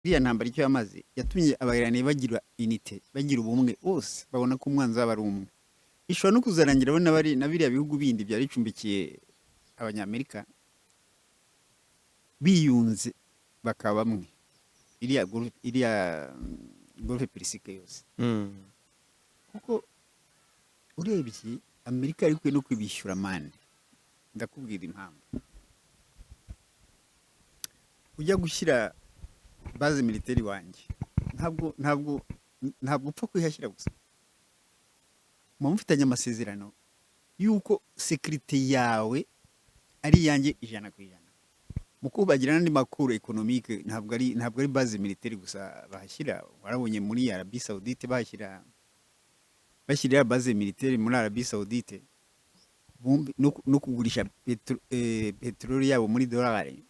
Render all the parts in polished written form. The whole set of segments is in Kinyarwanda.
iriya ntambara icyo yamaze yatumye abayirani bagira unite bagira ubumwe bose babona ko umwanzi wabo ari umwe ishobora no kuzarangira bo na biriya bihugu bindi byari bicumbikiye abanyamerika biyunze bakaba bamwe iriya golfe perisike yose kuko urebye amerika yari ikwiye no kwibishyura mande ndakubwira impamvu ujya gushyira baze militeri wanjye ntabwo upfa kuyihashyira gusa muba mufitanye amasezerano y'uko sekirite yawe ari iyanjye 100%. mu kubagira n'andi makuru ekonomike ntabwo ari baze militeri gusa bahashyira warabonye muri Arabie Saoudite bashyira baze militeri muri Arabie Saoudite no kugurisha peteroli yabo muri dolari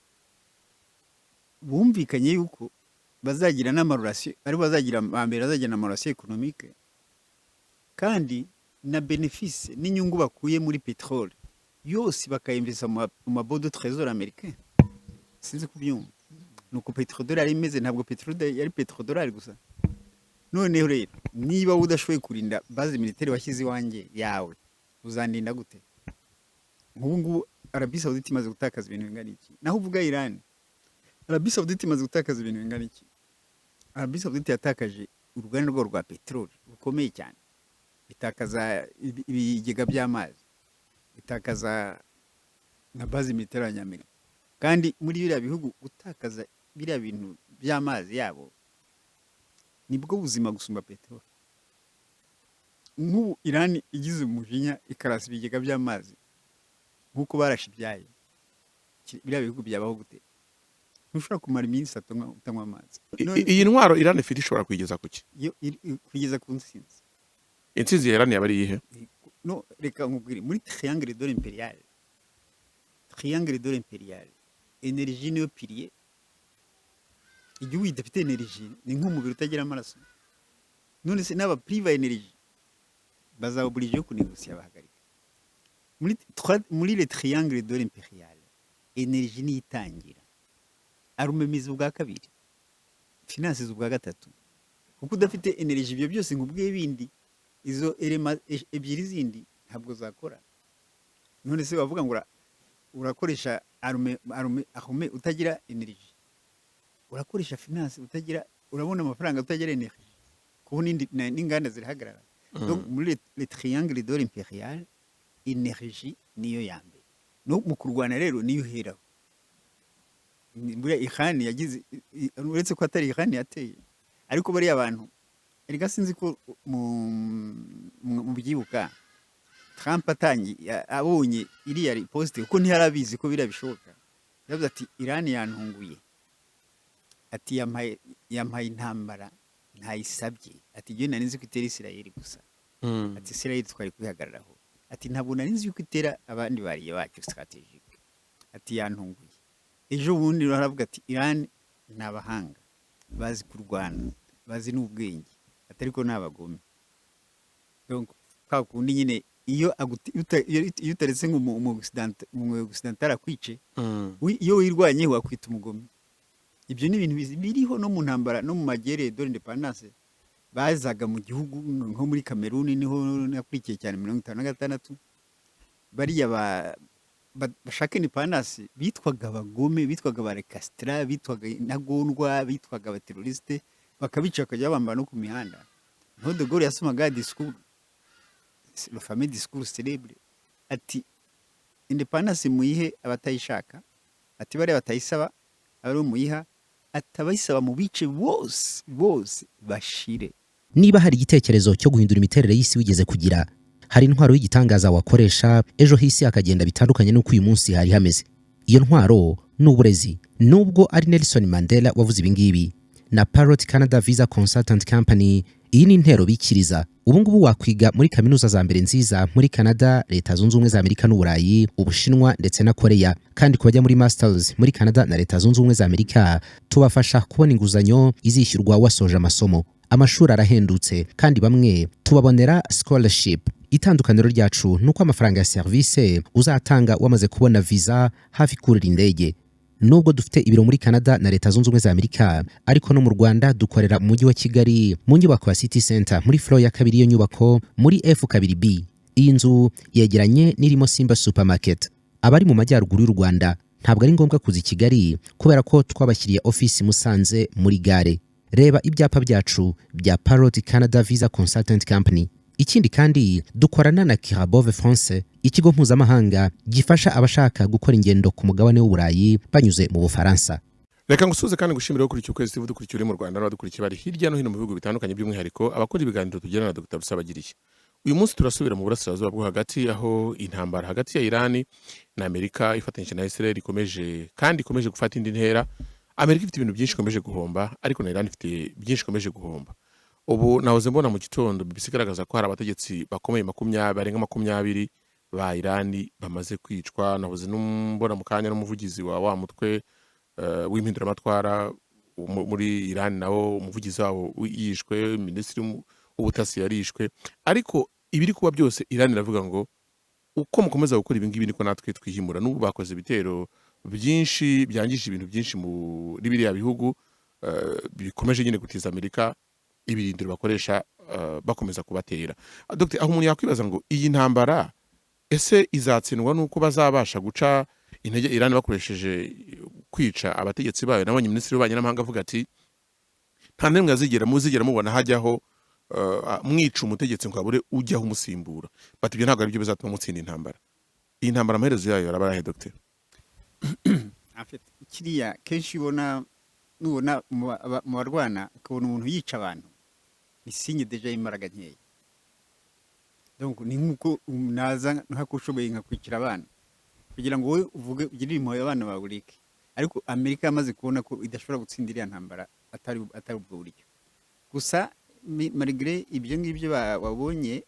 bumvikanye yuko bazagira n'amarelation ari bazagira ambere bazagira n'amarelation ekonomike kandi na benefice n'inyungu bakuye muri petrole yose bakayinvesa mu mabodo trésor américain sinzi kubyumva nuko petrodolari imeze ntabwo petrole yari petrodolari gusa none rero niba udashoboye kurinda base militaire washyize wanjye yawe uzandinda gute nk'ubu Arabie Saoudite imaze gutakaza ibintu bingana iki naho uvuga Iran Arabie Saoudite imaze gutakaza ibintu bingana iki Arabie Saoudite yatakaje uruganda rwa petrole rukomeye cyane itakaza ibigega by'amazi itakaza na base militaire y'Amerika kandi muri biriya bihugu gutakaza biriya bintu by'amazi yabo nibwo buzima gusumba petrole nk'ubu Iran igize umujinya ikarasa ibigega by'amazi nk'uko barashe ibyayo biriya bihugu byabaho gute ntushobora kumara iminsi utanywa amazi iyi ntwaro Iran ifite ishobora kuyigeza kuki kugeza ku ntsinzi intsinzi ya Iran yabari yihe no reka nkubwire muri triangle d'or impérial energie niyo pilier igihugu gidafite energie ni nk'umubiri utagira amaraso none se n'aba priva energie bazaoblige yo kunegocier abahagarika muri le triangle d'or impérial energie ni itangira arumemiza ubwa kabiri finances ubwa gatatu kuko udafite energie ibyo byose nkubwiye bindi izo elema ebyiri zindi ntabwo zakora none se bavuga ngo urakoresha arme utagira energie urakoresha finance utagira urabona amafaranga utagira energie kuko n'inganda zirahagarara donc muri le triangle d'or impérial energie niyo yambe no mu kurwana rero niyo heraho muri Iran yagize uretse ko atari Iran yateye ariko bari abantu erega sinzi ko mu byibuka Trump abonye iriya poste kuko ntiyarabizi ko birabishoboka yavuze ati Iran yantunguye ati yampaye intambara ntayisabye ati je nari nzi ko itera Israel gusa ati Israel twari kwihagararaho ati ntabwo nari nzi ko itera abandi bariye bacu strategique ati yantunguye ejo bundi baravuga ati Iran nabahanga bazi kurwana bazi n'ubwenge atari ko nabagome donc kwa kundi nyine iyo utaretse mu occidental akwice iyo wirwanye wakwita umugome ibyo ni ibintu biriho no mu ntambara no mu magere d'or independence bazaga mu gihugu nko muri Cameroon niho nakurikiye cyane 56 bariya bashaka independence bitwaga abagome bitwaga barekastra bitwaga intagondwa bitwaga abateroriste bakabica bakajya bambara no ku mihanda no de Gaulle yasomaga discours le fameux discours célèbre ati independence muyihe abatayishaka ati bare batayisaba ari muyiha atabayisaba mu bice bose bashire niba hari igitekerezo cyo guhindura imiterere y'isi wigeze kugira hari intwaro y'igitangaza wakoresha ejo hisi akagenda bitandukanye n'uko uyu munsi hari hameze iyo ntwaro n'uburezi nubwo ari Nelson Mandela wavuze ibingibi na Parrot Canada Visa Consultant Company iyi ni intero bikiriza ubu ngubu wakwiga muri kaminuza za mbere nziza muri Canada leta zunze ubumwe za Amerika n'Uburayi Ubushinwa ndetse na Korea kandi kubajya muri masters muri Canada na leta zunze ubumwe za Amerika tubafasha kubona inguzanyo izishyurwa wasoje amasomo amashuri arahendutse kandi bamwe tubabonera scholarship itandukaniro ryacu nuko amafaranga ya service uzatanga wamaze kubona visa hafi kurira indege nubwo dufite ibiro muri Canada na Leta Zunze Ubumwe za Amerika, ariko no mu Rwanda dukorera mu mujyi wa Kigali mu nyubako ya City Center muri floor ya kabiri y'iyo nyubako muri F2B. Iyi nzu yegeranye n'irimo Simba Supermarket. Abari mu majyaruguru y'u Rwanda ntabwo ari ngombwa kuza i Kigali kubera ko twabashyiriye office Musanze muri gare. Reba ibyapa byacu bya Parrot Canada Visa Consultant Company. Ikindi kandi dukorana na Kirabove France, ikigo mpuzamahanga gifasha abashaka gukora ingendo ku mugabane w'Uburayi banyuze mu Bufaransa. Reka ngusuze kandi gushimira ko kuri ukwezi dukurikira mu Rwanda n'abadukurikiye bari hirya no hino mu bihugu bitandukanye, by'umwihariko abakora ibiganiro tugirana na Dr. Rusabagiriye. Uyu munsi turasubira mu burasirazuba bwo hagati, aho intambara hagati ya Iran na Amerika ifatanyije na Israel ikomeje gufata indi ntera. Amerika ifite ibintu byinshi ikomeje guhomba, ariko na Iran ifite byinshi ikomeje guhomba. Ubu nahoze mbona mu gitondo bisigaragaza ko hari abategetsi bakomeye barenga 20 ba Iran bamaze kwicwa. Nahoze mbona mu kanya n'umuvugizi wa mutwe w'impinduramatwara muri Iran, nawo umuvugizi wabo yishwe, minisitiri w'ubutasi yarishwe. Ariko ibiri kuba byose Iran iravuga ngo uko mukomeza gukora ibi ngibi niko natwe twihimura. N'ubu bakoze ibitero byinshi byangije ibintu byinshi muri biriya bihugu, bikomeje nyine gutiza Amerika ibirindiro bakoresha bakomeza kubatera. Dr. aho umuntu yakwibaza ngo iyi ntambara ese izatsindwa nuko bazabasha guca intege Iran bakoresheje kwica abategetsi bayo? Nabonye minisitiri w'ububanyi n'amahanga avuga ati nta nemwe muzigera mubona hajyaho mwica umutegetsi ngo abure ujyaho umusimbura. Bati ibyo ntabwo ari byo bizatuma mutsinda intambara. Iyi ntambara amaherezo yayo araba arahe Dr.? Kiriya kenshi nubona mu barwana ukabona umuntu yica abantu, ni signe deja y'imbaraga nkeya. Donc ni nkuko naza nkakushoboye nkakwikira abana kugira ngo wowe uvuge ugire impuhwe abana baburike. Ariko Amerika yamaze kubona ko idashobora gutsinda iriya ntambara atari ubwo buryo. Gusa malgré ibyo ngibyo wabonye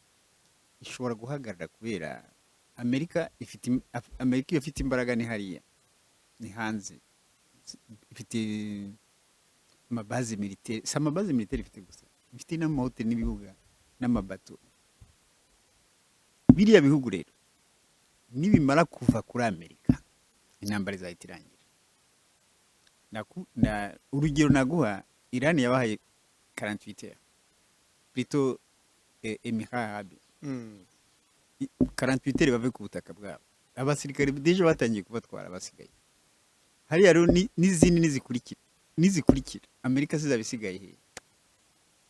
ishobora guhagarara kubera Amerika ifite imbaraga ni hariya, ni hanze, ifite amabazi militaire. Si amabazi militaire ifite gusa, ifite n'amahoteli n'ibibuga n'amabato. Biriya bihugu rero nibimara kuva kuri Amerika intambara izahita irangira. Urugero naguha, Iran yabahaye 48 heures plutôt Emirats Arabes 48 heures bave ku butaka bwabo. Abasirikare deje batangiye kubatwara basigaye hariya. Rero n'izindi nizikurikira Amerika zizabisigaye he?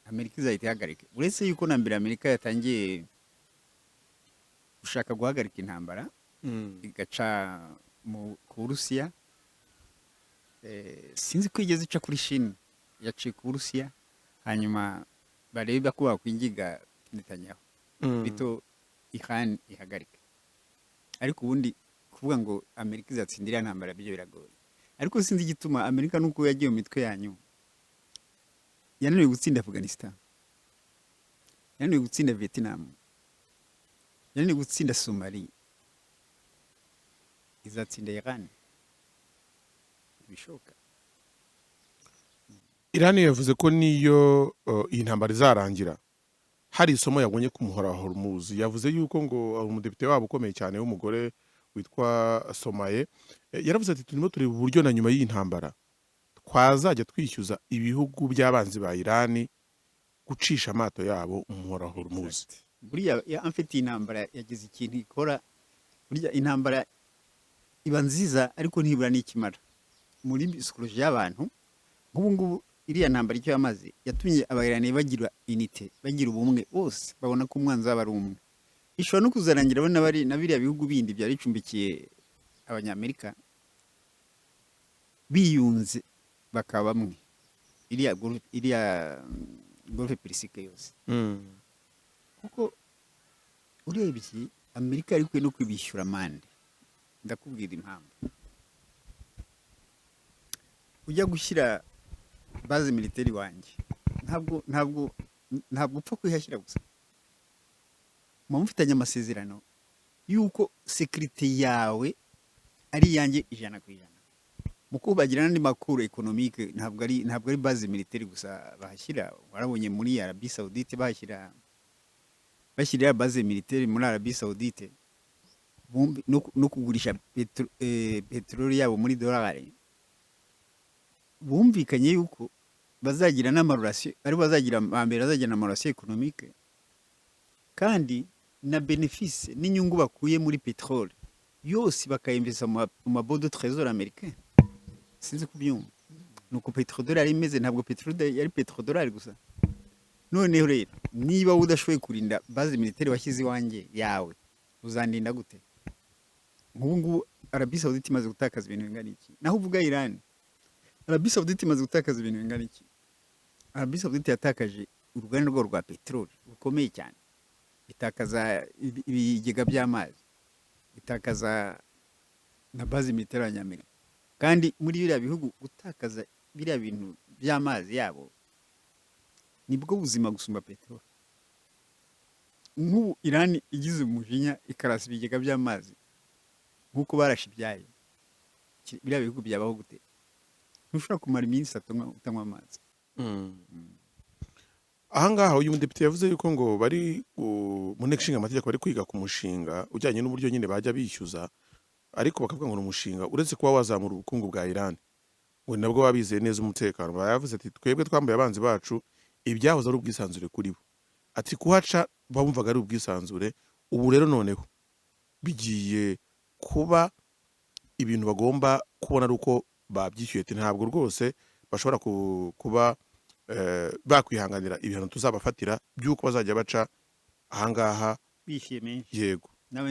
Amerika izahita ihagarika. Uretse yuko na mbere Amerika yatangiye gushaka guhagarika intambara igaca ku Burusiya. Sinzi ko igeze ica kuri China, yaciye ku Burusiya hanyuma bareba ko bakwingiga Netanyahu bito Iran ihagarika. Ariko ubundi kuvuga ngo Amerika izatsindira ntambara byo biragoye. Ariko sinzi igituma Amerika nuko yagiye mu mitwe yanyu, yananiwe gutsinda Afghanistan, yananiwe gutsinda Vietnam, yananiwe gutsinda Somalia, izatsinda Iran bishoka. Iran yavuze ko niyo iyi ntambara izarangira hari isomo yabonye ku muhora wa Hormuz. Yavuze yuko ngo umudepite wabo ukomeye cyane w'umugore witwa Somaye yaravuze ati turimo tureba uburyo na nyuma y'iyi ntambara twazajya twishyuza ibihugu by'abanzi ba Iran gucisha amato yabo umuhora wa Hormuz. Buriya amfite intambara yagize ikintu ikora. Buriya intambara iba nziza ariko ntibura n'ikimara muri psychology y'abantu. Nk'ubu iriya ntambara icyo yamaze yatumye abayirani bagira unité, bagira ubumwe, bose babona ko umwanzi waba ari umwe. Ishobora no kuzarangira na biriya bihugu bindi byari bicumbikiye abanyamerika biyunze bakaba bamwe. Iriya golfe Persike yose kuko urebye Amerika ariko no kwibishyura amande. Ndakubwira impamvu. Ujya gushyira base militaire wanjye ntabwo upfa kwihashyira gusa. Mufitanye amasezerano yuko security yawe ari yanjye 100%. Muko bagira n'andi makuru economique, ntabwo ari base militaire gusa bahashyira. Warabonye muri Arabie Saoudite bashyira base militaire muri Arabie Saoudite no kugurisha petroli yabo muri dolari bumvikanye yuko bazagira n'amarorasiyo ari bazagira ambere bazagira n'amarorasiyo ekonomike kandi na benefisi n'inyungu bakuye muri peteroli yose bakayinvesa mu mabodo trésor américain sinzi kubyumva nuko petrodolari imeze ntabwo peteroli yari petrodolari gusa noneho rero niba udashoboye kurinda base militaire washyize iwanjye yawe uzandinda gute nk'ubu ngubu Arabie Saoudite imaze gutakaza ibintu bingana iki naho uvuga Iran Arabie Saoudite imaze gutakaza ibintu bingana iki Arabie Saoudite yatakaje uruganda rwabo rwa peteroli rukomeye cyane itakaza ibigega by'amazi itakaza na base militaire y'Amerika kandi muri biriya bihugu gutakaza biriya bintu by'amazi yabo nibwo buzima gusumba peteroli nk'ubu Iran igize umujinya ikarasa ibigega by'amazi nk'uko barashe ibyayo biriya bihugu byabaho gute ntushobora kumara iminsi utanywa amazi ahangaha uyu mudepite yavuze yuko ngo bari mu nteko ishinga amategeko bari kwiga ku mushinga ujyanye n'uburyo nyine bajya bishyuza ariko bakavuga ngo ni umushinga uretse kuba wazamura ubukungu bwa Iran ngo nabwo babizeye neza umutekano bayavuze ati twebwe twambaye abanzi bacu ibyahoze ari ubwisanzure kuri bo ati kuhaca bumvaga ari ubwisanzure ubu rero noneho bigiye kuba ibintu bagomba kubona ari uko babyishyuye ati ntabwo rwose bashobora kuba bakwihanganira ibihano tuzabafatira by'uko bazajya baca ahangaha bishyuye menshi yego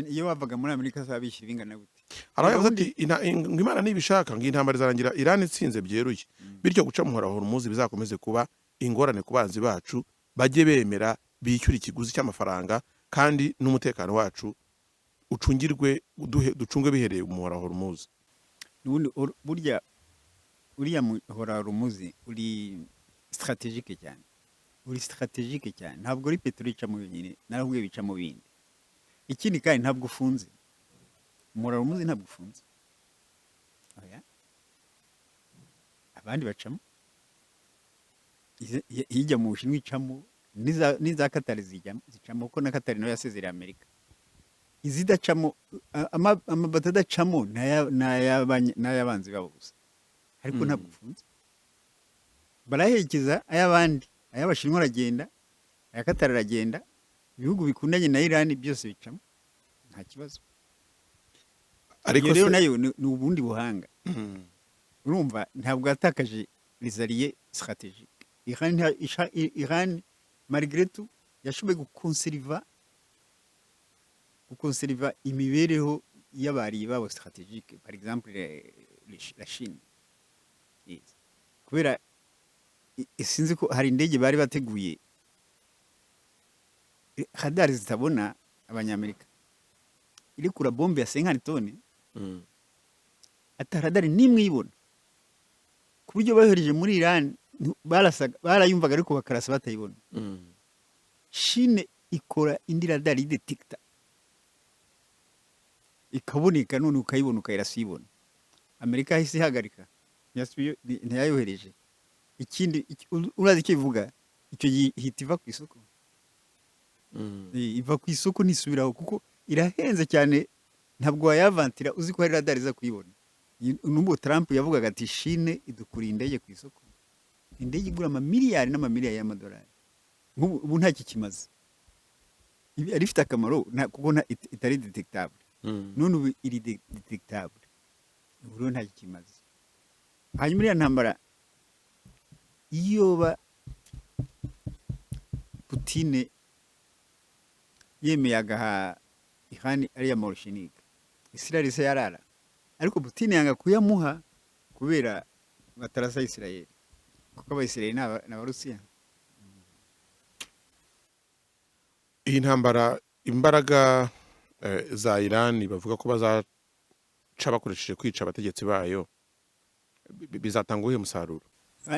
iyo bavaga muri Amerika zabishyura bingana gute aravuga ati ngo Imana nibishaka ngo intambara izarangira Iran itsinze byeruye bityo guca muhora hormuzi bizakomeze kuba ingorane ku banzi bacu bajye bemera bishyura ikiguzi cy'amafaranga kandi n'umutekano wacu ucungirwe ducungwe bihereye mu muhora hormuzi burya uriya muhora hormuzi uri strategique cyane ntabwo ari peteroli ica mu bindi narabwiye bica mu bindi ikindi kandi ntabwo ufunze umuhora hormuzi ntabwo ufunze abandi bacamo ijya mu Bushinwa icamo n'iza Katari zicamo kuko na Katari nayo yasezereye Amerika izidacamo amabato adacamo n'ay'abanzi babo gusa ariko ntabwo ufunze baraherekeza ay'abandi ay'Abashinwa aragenda aya Katari aragenda ibihugu bikundanye na Iran byose bicamo nta kibazo ariko rero nayo ni ubundi buhanga urumva ntabwo yatakaje les stratégiques Iran malgré tout yashoboye gukonseriva imibereho y'abari babo stratégique par exemple la Chine kubera sinzi ko hari indege bari bateguye radar zitabona abanyamerika iri kura bombe ya 50 toni ataradari nimwe ibona ku buryo bayohereje muri Iran barayumvaga ariko bakarasa batayibona Chine ikora indi radar idetecta ikaboneka none ukayibona ukayirasa ibona Amerika hisi hagarika ntiyayohereje ikindi urazi icyo bivuga icyo hita iva ku isoko iva ku isoko nisubiraho kuko irahenze cyane ntabwo wayavantira uzi ko hari radar iza kuyibona n'ubwo Trump yavugaga ati Chine idukuriye indege ku isoko indege igura amamiliyari n'amamiliyari y'amadolari ubu nta kikimaze ari ifite akamaro kuko itari detectable none ubu iri detectable ubu rero nta kikimaze hanyuma iriya ntambara iyo Putin yemeye agaha Iran ariya marushinika Israel se yarara ariko Putin yanga kuyamuha kubera batarasa Israel kuko abayisirayeli n'abarusiya iyi ntambara imbaraga za Iran bavuga ko bazaca bakoresheje kwica abategetsi bayo bizatanga uyu musaruro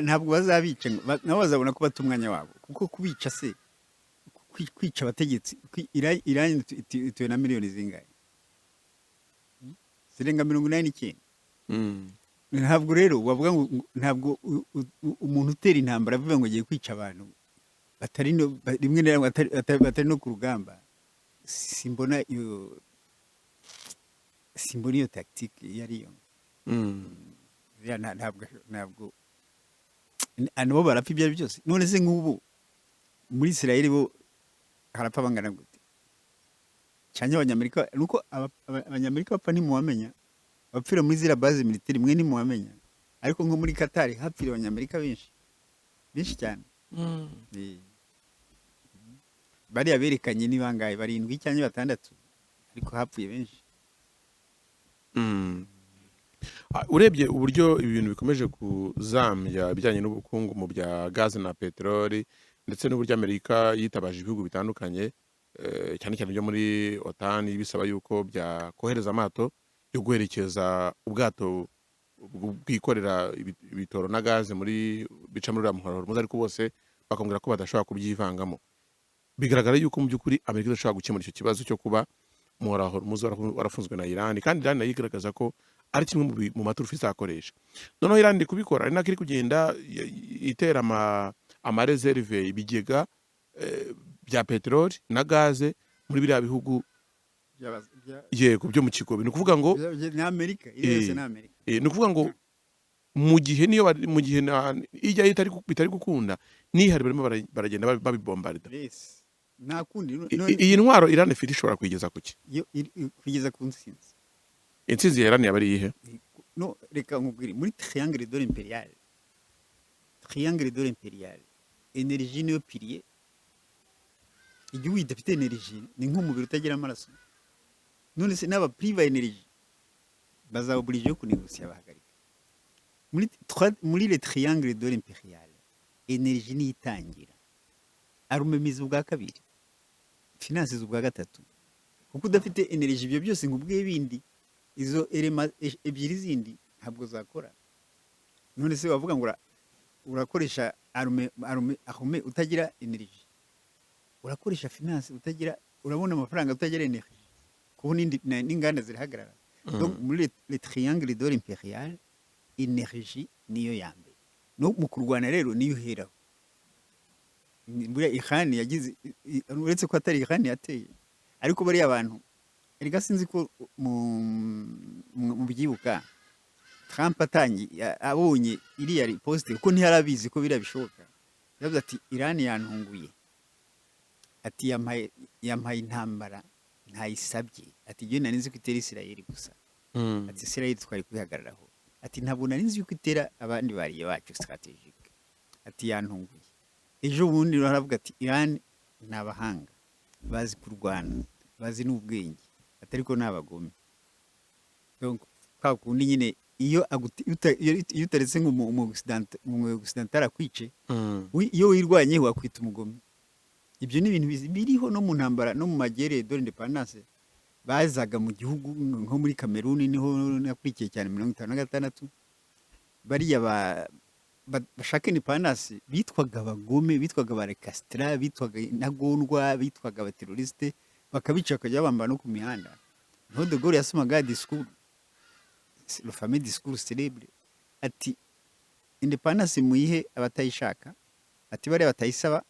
ntabwo bazabica nabo bazabona ko bata umwanya wabo kuko kubica se kwica abategetsi Iran ituwe na miliyoni zingahe zirenga 89 ntabwo rero wavuga ngo ntabwo umuntu utera intambara avuga ngo agiye kwica abantu batari rimwe na rimwe batari no ku rugamba simbona iyo tactique yariyo ntabwo nabo barapfa ibyo ari byose. None se nk'ubu muri Israel bo harapfa bangana gute? Cyane abanyamerika nuko abanyamerika bapfa ntimuwamenya, bapfira muri zira base militaire mwe ntimuwamenya, ariko nko muri Qatar hapfira abanyamerika benshi cyane. Bariya berekanye ni bangahe, 7 cyangwa 6, ariko hapfuye benshi. Urebye uburyo ibintu bikomeje kuzambya ibijyanye n'ubukungu mu bya gaze na peteroli, ndetse n'uburyo Amerika yitabaje ibihugu bitandukanye cyane cyane byo muri OTAN bisaba yuko byakohereza amato yo guherekeza ubwato bwikorera ibitoro na gaze muri bica muri Muhora Hormuz, ariko bose bakambwira ko badashobora kubyivangamo. Bigaragara yuko mu by'ukuri Amerika idashobora gukemura icyo kibazo cyo kuba Muhora Hormuz warafunzwe na Iran, kandi Iran nayo igaragaza ko ari kimwe mu maturufu izakoresha. Noneho Iran iri kubikora, ari nako iri kugenda itera amareserve ibigega bya peteroli na gaze muri biriya bihugu yego byo mu kigobe. Ni ukuvuga ngo ni Amerika, irese na Amerika. Ni ukuvuga ngo mu gihe ijya bitari gukunda nihari barimo baragenda babibombarda. Nta kundi. Iyi ntwaro Iran ifite ishobora kuyigeza kuki? Kugeza ku ntsinzi. Intsinzi ya Iran yabari iyihe? No, reka nkubwire, muri triangle d'or impérial, energie niyo pilier. Igihugu idafite energie ni nk'umubiri utagira amaraso. None se n'aba priva energie bazaba obligé yo kunegocier abahagarika. Muri le triangle d'or impérial, energie ni itangira, arumemiza ubwa kabiri, finances ubwa gatatu. Kuko udafite energie ibyo byose nkubwiye bindi, izo elema ebyiri zindi ntabwo zakora. None se wavuga ngo urakoresha arme utagira energie, urakoresha finance utagira, urabona amafaranga utagira energie, kuko n'inganda zirahagarara. Donc muri le triangle d'or impérial, energie niyo yambere. No mu kurwana rero niyo heraho. Buriya Iran yagize, uretse ko atari Iran yateye, ariko bari abantu erega sinzi ko mu byibuka Trump abonye iriya poste, kuko ntiyarabizi ko birabishoboka. Yavuze ati Iran yantunguye, ati yampaye intambara ntayisabye, ati je nari nzi ko itera Israel gusa, ati Israel twari kwihagararaho, ati ntabwo nari nzi ko itera abandi bariye bacu strategique, ati yantunguye. Ejo bundi baravuga ati Iran n'abahanga bazi kurwana, bazi n'ubwenge, atari ko n'abagome. Donc kwa kundi nyine iyo utaretse mu occidental akwice, iyo wirwanye wakwita umugome. Ibyo ni ibintu biriho no mu ntambara no mu magere d'independence. Bazaga mu gihugu nko muri Cameroon, niho nakurikiye cyane 56, bariya bashaka independence bitwaga abagome, bitwaga barekastra, bitwaga intagondwa, bitwaga abateroriste, bakabica bakajya bambara no ku mihanda. Niho de Gaulle yasomaga discours, le fameux discours célèbre, ati independence muyihe abatayishaka, ati bari batayisaba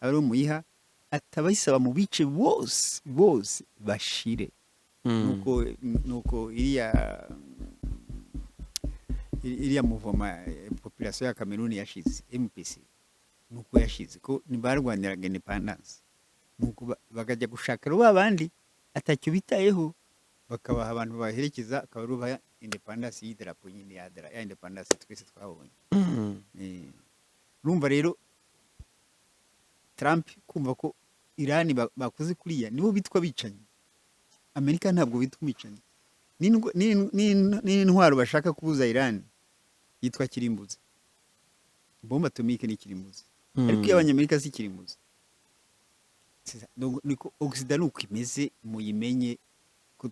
ari muyiha, atabayisaba mu bice bose bashire. Nuko iriya mouvement population ya Cameroon yashize, MPC nuko yashize ko nibarwaniraga independence, nuko bakajya gushaka ro babandi atacyo bitayeho, bakabaha abantu baherekeza, akabaruba independence y'idarapo nyine ya independence twese twabonye. Urumva rero Trump kumva ko Iran bakoze kuriya nibo bitwa bicanyi. Amerika ntabwo bitwa bicanyi. N'intwaro bashaka kubuza Iran yitwa kirimbuzi. Bombe atomique ni kirimbuzi. Ariko y'Abanyamerika si kirimbuzi. Niko Occident uko imeze muyimenye ko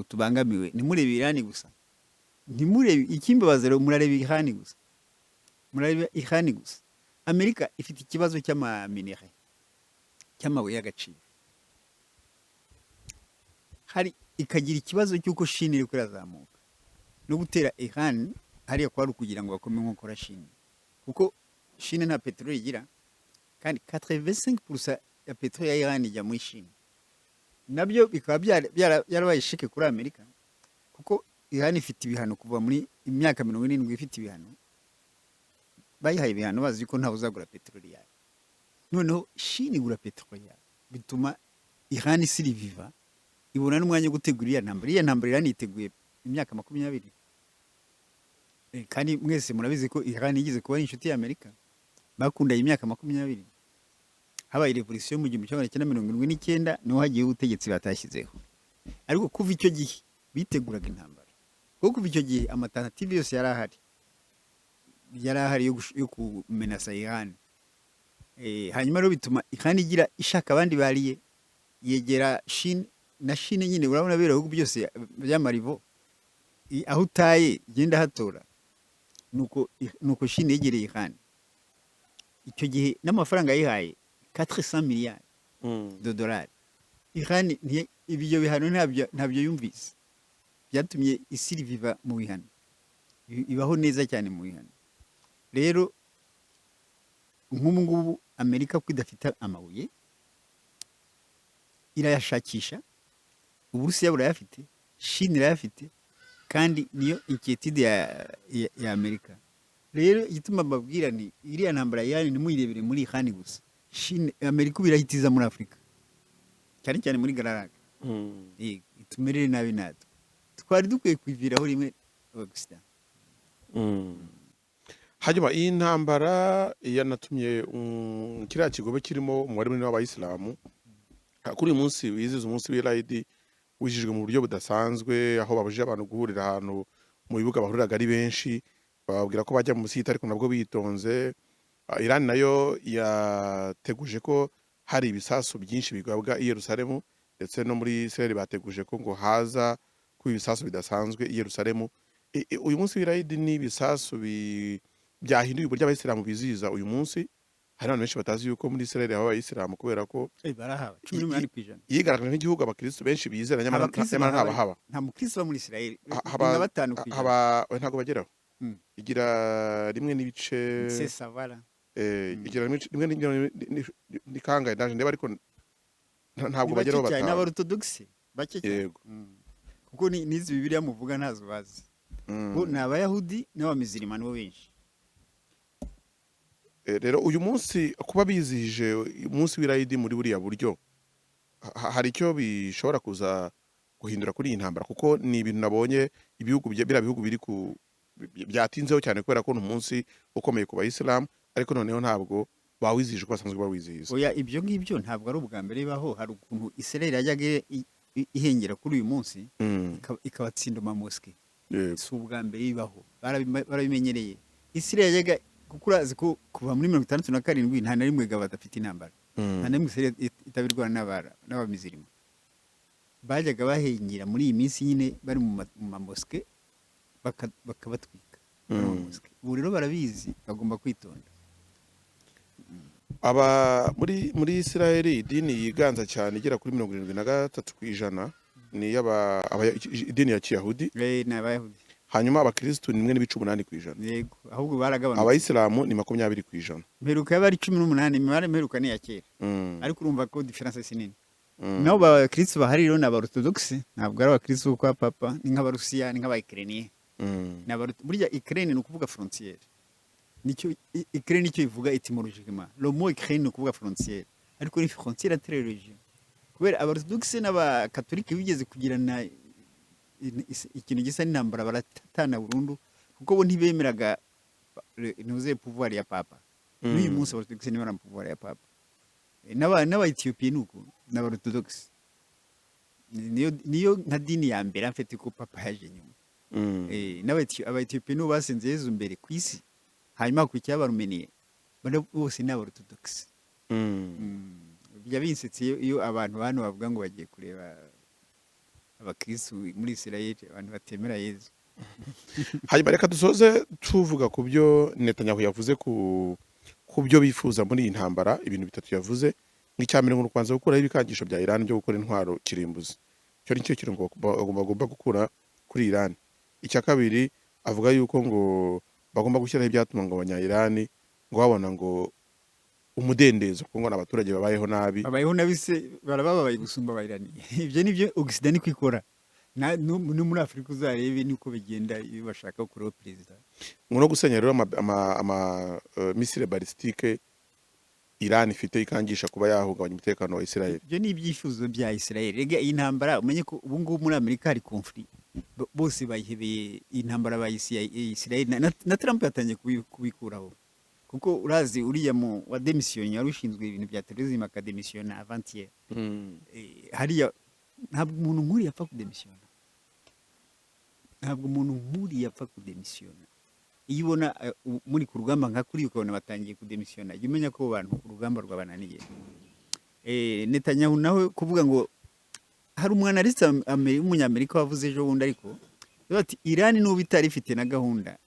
tubangamiwe. Nimurebe Iran gusa. Nimurebe ikimbabaza rero, murarebe Iran gusa. Murarebe Iran gusa. Amerika ifite ikibazo cy'amaminere, cy'amabuye y'agaciro. Hari ikagira ikibazo cy'uko Chine iri kurazamuka no gutera Iran, hariya kwari kugira ngo bakome nk'uko Chine, kuko Chine nta peteroli igira, kandi 85% ya peteroli ya Iran ijya muri Chine. Nabyo bikaba byarabaye shike kuri Amerika, kuko Iran ifite ibihano kuva muri imyaka 70 ifite ibihano. bayihaye ibihano bazi ko ntawe uzagura peteroli yayo. Noneho Chine igura peteroli yayo bituma Iran isiriviva ibona n'umwanya wo gutegura iya ntambara. Iya ntambara Iran yiteguye imyaka 20. Kandi mwese murabizi ko Iran yigeze kuba inshuti ya Amerika, bakundanye imyaka 20. Habaye revolution mu 1979 niho hagiye ubutegetsi batashyizeho. Ariko kuva icyo gihe biteguraga intambara, kuko kuva icyo gihe amatanative yose yari ahari yo kumenasa Iran. Hanyuma rero bituma Iran igira ishaka abandi bariye, yegera Chine, na Chine nyine urabona bera bihugu byose by'amarivo aho utaye genda hatora, nuko Chine yegereye Iran. Icyo gihe n'amafaranga yihaye 400 miliyari de dollars. Iran ibyo bihano ntabyo yumvise, byatumye isiriviva mu bihano, ibaho neza cyane mu bihano. Rero nk'ubu ngubu Amerika ko idafite amabuye irayashakisha, Uburusiya burayafite, Chine irayafite, kandi niyo inquiétude ya Amerika. Rero igituma babwira ni iriya ntambara yani nimuyirebere muri Iran gusa, Chine Amerika birahitiza muri Afrika cyane cyane muri Gararaga. Itumerere nabi natwe twari dukwiye kwiviraho rimwe Occident. Hanyuma iyi ntambara yanatumye kiriya kigobe kirimo umubare munini w'abayisilamu kuri uyu munsi wizihiza umunsi w'Eid wijijwe mu buryo budasanzwe, aho babujije abantu guhurira ahantu mu bibuga bahuriraga ari benshi, bababwira ko bajya mu musiyita ariko nabwo bitonze. Iran nayo yateguje ko hari ibisasu byinshi bigabwa i Yerusalemu, ndetse no muri Israel bateguje ko ngo haza ku ibisasu bidasanzwe i Yerusalemu. Uyu munsi w'Eid ni ibisasu byahinduye uburyo abayisilamu bizihiza uyu munsi. Hari abantu benshi batazi yuko muri Israel haba abayisilamu kubera ko barahawe 18%. yigaragaje nk'igihugu abakristo benshi bizera nyamara ntabahaba. Nta mukristo muri Israel haba 5%. ntago bageraho. Igira rimwe n'ibice Sesavara. Igira rimwe ni kangahe ndaje ndeba ariko ntabwo bageraho batanu. N'abarorthodoxe bake cyane. Kuko nizi Bibiliya muvuga ntazo bazi. Bo ni abayahudi n'abamizirima nibo benshi. Rero uyu munsi kuba bizihije umunsi w'Eid muri buriya buryo, hari icyo bishobora kuza guhindura kuri iyi ntambara, kuko ni ibintu nabonye ibihugu bira bihugu biri byatinzeho cyane kubera ko umunsi ukomeye ku bayisilamu, ariko noneho ntabwo bawizihije ko basanzwe bawizihiza. Oya, ibyo ngibyo ntabwo ari ubwa mbere bibaho. Hari ukuntu Israel yajyaga ihengera kuri uyu munsi ikabatsinda mu mosque. Si ubwa mbere bibaho, barabimenyereye. Israel yajyaga kukurazi ko kuva muri 67 nta na rimwe badafite intambara, nta na rimwe Israel itabirwana n'abamizirima. Bajyaga bahengera muri iyi minsi nyine bari mu mosque bakabatwika mu mosque. Ubu rero barabizi, bagomba kwitonda. Muri Israel idini yiganza cyane igera kuri 73% ni idini ya Kiyahudi, n'abayahudi. hanyuma abakristo ni 8%. Yego, ahubwo baragabanutse. Abayisilamu ni 20%. Mperuka bari 18, imibare mperuka ni ya kera. Ariko urumva ko difference sinini. Nabo bakristo bahari rero n'abarorthodoxe, ntabwo ari abakristo bo kwa papa, ni nk'abarusiya, ni nk'abayukraine. Burya Ukraine ni ukuvuga frontière. Nicyo Ukraine nicyo ivuga etymologiquement. Le mot Ukraine ni ukuvuga frontière. Ariko ni frontière très religieux. Kubera abarorthodoxe n'abakatolike bigeze kugirana ikintu gisa n'intambara, baratatana burundu kuko bo ntibemeraga ntuze pouvoir ya papa. N'uyu munsi abarorthodoxe ni bara pouvoir ya papa. N'aba Ethiopia nuko n'abarorthodoxe. Niyo nka dini ya mbere amfite ko papa yaje nyuma. Aba Ethiopia no basenze Yezu mbere ku isi. Hanyuma ku cy'abarumeniye bose n'abarorthodoxe. Yabinsetse iyo abantu hano bavuga ngo bagiye kureba abakristo muri Israel, abantu batemera Yezu. Hanyuma reka dusoze tuvuga ku byo Netanyahu yavuze ku byo bifuza muri iyi ntambara. Ibintu bitatu yavuze, nk'icyambere ngo kwanza gukuraho ibikangisho bya Iran byo gukora intwaro kirimbuzi. Cyo ni cyo kintu bagomba gukura kuri Iran. Icya kabiri avuga yuko ngo bagomba gushyiraho ibyatuma ngo abanya-Iran ngo babona ngo umudendezo, kuko ngo abaturage babayeho nabi. Se barababaye gusumba abayirani. Ibyo nibyo Occident kwikora. no muri Afurika uzarebe niko bigenda iyo bashaka gukuraho perezida. no gusenya rero misile balistike Iran ifite ikangisha kuba yahungabanya umutekano wa Israel. Ibyo ni ibyifuzo bya Israel. Rega iyi ntambara umenye ko ubu ngubu muri Amerika hari conflict. Bose bayihebeye intambara Israel na Trump yatangiye kubikuraho. Kuko urazi uriya mu wa demission yari ushinzwe ibintu bya terrorism academician avant-hier. Hariya ntabwo umuntu nkuri yapfa kudemisiona. Ntabwo umuntu nkuri yapfa kudemisiona. Iyo ubona muri ku rugamba nka kuri ukabona batangiye kudemisiona, jya umenya ko abantu urugamba rwabananiye. Netanyahu nawe kuvuga ngo hari umwanalista w'umunyamerika wavuze ejo bundi ariko ati Iran n'ubu itari ifite na gahunda,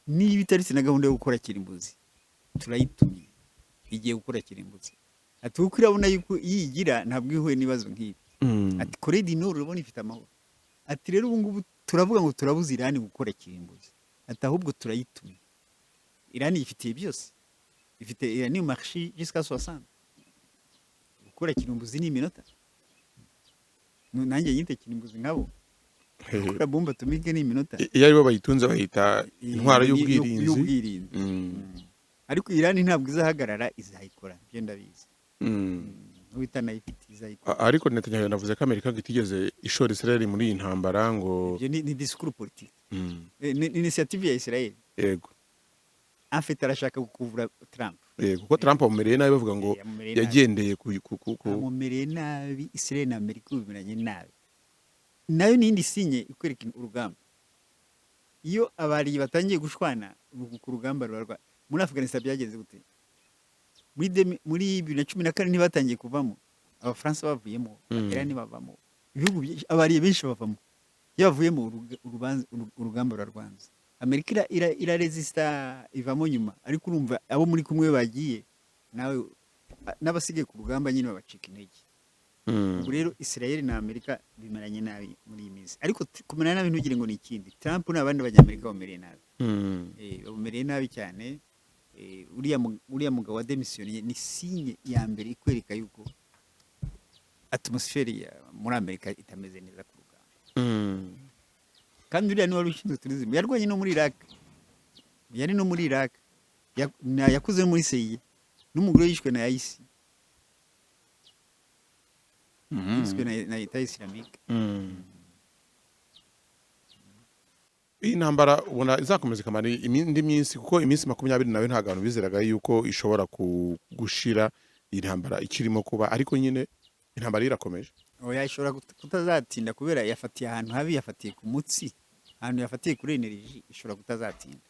niba itari ifite na gahunda yo gukora kirimbuzi turayitumye igiye gukora kirimbuzi. Ati uko irabona yuko yigira ntabwo ihuye n'ibibazo nk'ibi. Ati Korea du Nord urabona ifite amahoro. Ati rero ubu ngubu turavuga ngo turabuze Iran gukora kirimbuzi. Ati ahubwo turayitumye. Iran ifitiye byose. Ifite Iran marché jusqu'à 60. Gukora kirimbuzi ni iminota. Nanjye nyite kirimbuzi nkabo. Gukora bomba atomike ni iminota. Iyo aribo bayitunze bahita intwaro y'ubwirinzi. Ariko Iran ntabwo izahagarara, izayikora byo ndabizi. Wita nayifite izayikora. Ariko Netanyahu yanavuze ko Amerika itigeze ishora Israel muri iyi ntambara ngo ni discours politique. Ni initiative ya Israel. Yego. Afite arashaka kuvura Trump. Yego, kuko Trump amumereye nabi bavuga ngo yagendeye ku amumereye nabi Israel na Amerika bimeranye nabi. Nayo ni indi sinye ikwereka urugamba. Iyo abari batangiye gushwana ku rugamba rwa muri Afghanistan byagenze gute? Muri 2014 ntibatangiye kuvamo, Abafaransa bavuyemo, Iran bavamo, ibihugu abari benshi bavamo. Yavuyemo urugamba rwarwanze. Amerika iraresista ivamo nyuma, ariko urumva abo muri kumwe bagiye nawe n'abasigaye ku rugamba nyine babacika intege. Ubu rero Israel na Amerika bimeranye nabi muri iyi minsi, ariko kumerana nabi ntugire ngo ni ikindi. Trump n'abandi banyamerika bamereye nabi. Bamereye nabi cyane. Uriya mugabo wa demission ni signe ya mbere ikwereka yuko atmosphere muri Amerika itameze neza ku rugamba. Kandi uriya ni wari ushinzwe tourism, yarwanye no muri Iraq. Yari no muri Iraq. Yakuze muri CIA. N'umugore yishwe na ISIS. Yishwe na Etat Islamique. Iyi ntambara ubona izakomeza kamara indi minsi, kuko iminsi 20 nawe nta bantu bizeraga yuko ishobora gushira iyi ntambara ikirimo kuba, ariko nyine intambara irakomeje. Oya, ishobora kutazatinda kubera yafatiye ahantu habi, yafatiye ku mutsi, ahantu yafatiye kuri energy, ishobora kutazatinda.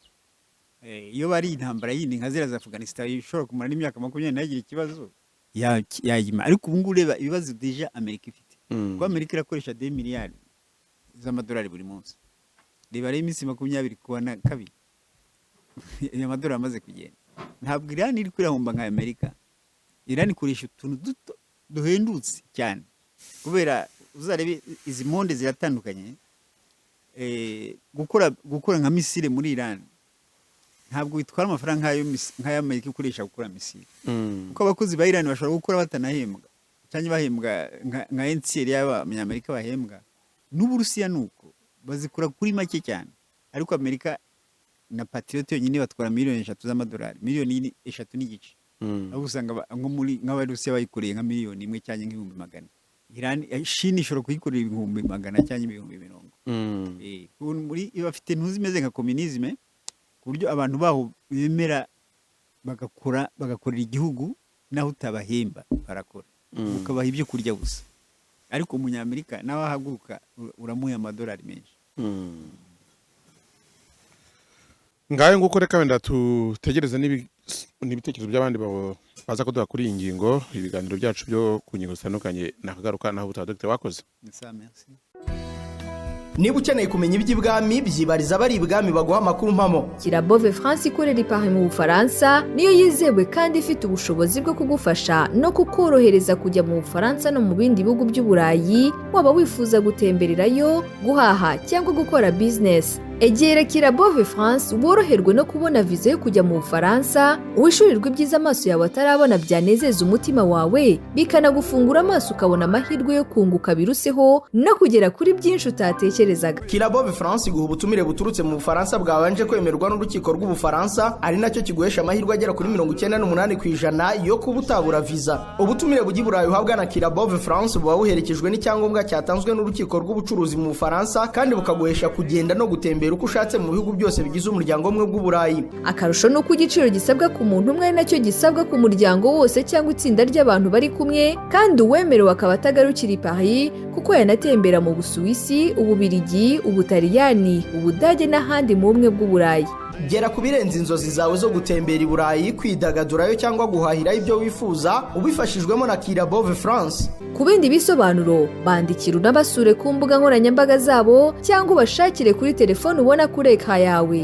Iyo bari intambara yindi nka zira za Afghanistan ishobora kumara n'imyaka 20 nagira ikibazo yayima. Ariko ubu ngubu ureba ibibazo deja Amerika ifite. Ko Amerika irakoresha 2 miliyari z'amadolari buri munsi. Reba rero iminsi 20 kubana kabiri y'amadolari amaze kugenda. Ntabwo Iran iri kwirahomba nka Amerika. Iran ikoresha utuntu duto duhendutse cyane, kubera uzarebe izi monde ziratandukanye. Gukora nka misile muri Iran ntabwo bitwara amafaranga nk'ayo Amerika ikoresha gukora misile. Kuko abakozi ba Iran bashobora gukora batanahembwa, cyangwa bahembwa nka NCR y'Abanyamerika bahembwa. N'Uburusiya nuko bazikura kuri make cyane. Ariko Amerika na Patriot yonyine batwara miliyoni 3 z'amadolari, miliyoni 3 n'igice. Aho usanga nko muri nk'Abarusiya bayikoreye nka miliyoni 1 cyangwa nk'ibihumbi 100. Iran China ishobora kuyikorera ibihumbi 100 cyangwa ibihumbi 100. Muri bafite ntuzimeze nka communisme, ku buryo abantu baho bemera bagakorera igihugu naho utabahemba barakora. Ukabaha ibyo kurya gusa. Ariko umunyamerika nawe ahaguruka uramuha amadolari menshi. Ngayo nguko reka wenda tutegereza n'ibitekerezo by'abandi baza kuduha kuri iyi ngingo. Ibiganiro byacu byo ku ngingo zitandukanye nakagaruka naho butaha Dr. wakoze. Merci. Niba ukeneye kumenya iby'ibwami byibariza bari ibwami baguha amakuru mpamo. Kirabove France ikorera i Paris mu Bufaransa niyo yizewe kandi ifite ubushobozi bwo kugufasha no kukorohereza kujya mu Bufaransa no mu bindi bihugu by'Uburayi, waba wifuza gutembererayo, guhaha cyangwa gukora business. egera Kirabove France woroherwe no kubona viza yo kujya mu Bufaransa, wishyurirwa ibyiza amaso yawe atarabona byanezeza umutima wawe, bikanagufungura amaso ukabona amahirwe yo kunguka biruseho no kugera kuri byinshi utatekerezaga. Kirabove France iguha ubutumire buturutse mu Bufaransa bwabanje kwemerwa n'urukiko rw'Ubufaransa, ari nacyo kiguhesha amahirwe agera kuri 98% yo kuba utabura viza. Ubutumire bujya Burayi uhabwa na Kirabove France buba buherekejwe n'icyangombwa cyatanzwe n'urukiko rw'ubucuruzi mu Bufaransa, kandi bukaguhesha kugenda no gutembera uko ushatse mu bihugu byose bigize umuryango umwe bw'Uburayi. Akarusho ni uko igiciro gisabwa ku muntu umwe ari nacyo gisabwa ku muryango wose cyangwa itsinda ry'abantu bari kumwe, kandi uwemerewe akaba atagarukira i Paris kuko yanatembera mu Busuwisi, Ububiligi, Ubutaliyani, Ubudage n'ahandi mu bumwe bw'Uburayi. Gera ku birenze inzozi zawe zo gutembera i Burayi, kwidagadurayo cyangwa guhahirayo ibyo wifuza, ubifashijwemo na Kirabove France. Ku bindi bisobanuro bandikira unabasure ku mbuga nkoranyambaga zabo cyangwa ubashakire kuri telefone ubona kuri eka yawe.